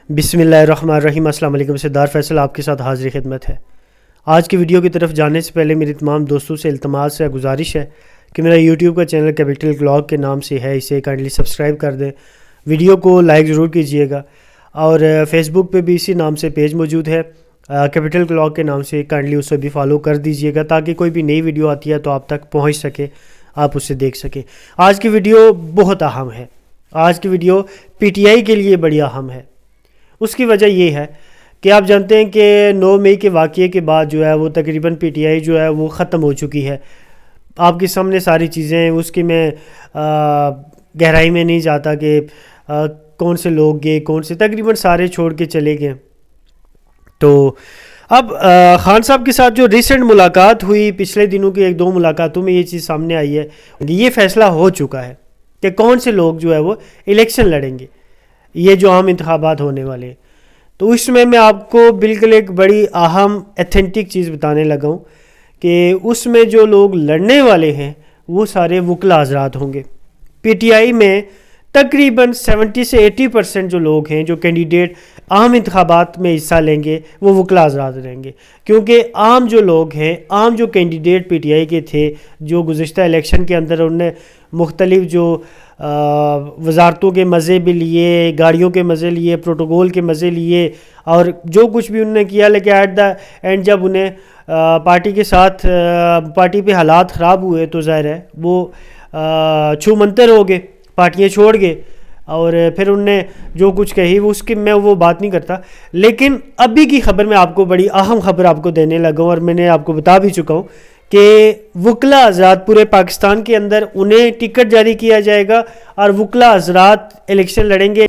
بسم اللہ الرحمن الرحیم۔ السلام علیکم، سردار فیصل آپ کے ساتھ حاضر خدمت ہے۔ آج کی ویڈیو کی طرف جانے سے پہلے میری تمام دوستوں سے التماس ہے، گزارش ہے کہ میرا یوٹیوب کا چینل کیپٹل کلاک کے نام سے ہے، اسے کائنڈلی سبسکرائب کر دیں، ویڈیو کو لائک ضرور کیجئے گا، اور فیس بک پہ بھی اسی نام سے پیج موجود ہے کیپٹل کلاک کے نام سے، کائنڈلی اسے بھی فالو کر دیجئے گا تاکہ کوئی بھی نئی ویڈیو آتی ہے تو آپ تک پہنچ سکے، آپ اسے دیکھ سکیں۔ آج کی ویڈیو بہت اہم ہے، آج کی ویڈیو پی ٹی آئی کے لیے بڑی اہم ہے۔ اس کی وجہ یہ ہے کہ آپ جانتے ہیں کہ 9 مئی کے واقعے کے بعد جو ہے وہ تقریباً پی ٹی آئی جو ہے وہ ختم ہو چکی ہے۔ آپ کے سامنے ساری چیزیں ہیں، اس کی میں گہرائی میں نہیں جاتا کہ کون سے لوگ گئے، کون سے تقریباً سارے چھوڑ کے چلے گئے۔ تو اب خان صاحب کے ساتھ جو ریسنٹ ملاقات ہوئی، پچھلے دنوں کی 1-2 ملاقاتوں میں یہ چیز سامنے آئی ہے، یہ فیصلہ ہو چکا ہے کہ کون سے لوگ جو ہے وہ الیکشن لڑیں گے، یہ جو عام انتخابات ہونے والے ہیں۔ تو اس میں آپ کو بالکل ایک بڑی اہم ایتھینٹک چیز بتانے لگا ہوں کہ اس میں جو لوگ لڑنے والے ہیں وہ سارے وکلا حضرات ہوں گے۔ پی ٹی آئی میں تقریباً 70 سے 80% جو لوگ ہیں، جو کینڈیڈیٹ عام انتخابات میں حصہ لیں گے، وہ وکلا حضرات رہیں گے، کیونکہ عام جو لوگ ہیں، عام جو کینڈیڈیٹ پی ٹی آئی کے تھے، جو گزشتہ الیکشن کے اندر انہوں نے مختلف جو وزارتوں کے مزے بھی لیے، گاڑیوں کے مزے لیے، پروٹوکول کے مزے لیے، اور جو کچھ بھی انہوں نے کیا، لیکن ایٹ دا اینڈ جب انہیں پارٹی کے ساتھ پارٹی پہ حالات خراب ہوئے تو ظاہر ہے وہ چھو منتر ہو گئے، پارٹیاں چھوڑ گئے، اور پھر انہوں نے جو کچھ کہی اس کی میں وہ بات نہیں کرتا۔ لیکن ابھی کی خبر میں آپ کو بڑی اہم خبر آپ کو دینے لگا ہوں، اور میں نے آپ کو بتا بھی چکا ہوں کہ وکلا حضرات پورے پاکستان کے اندر انہیں ٹکٹ جاری کیا جائے گا اور وکلا حضرات الیکشن لڑیں گے۔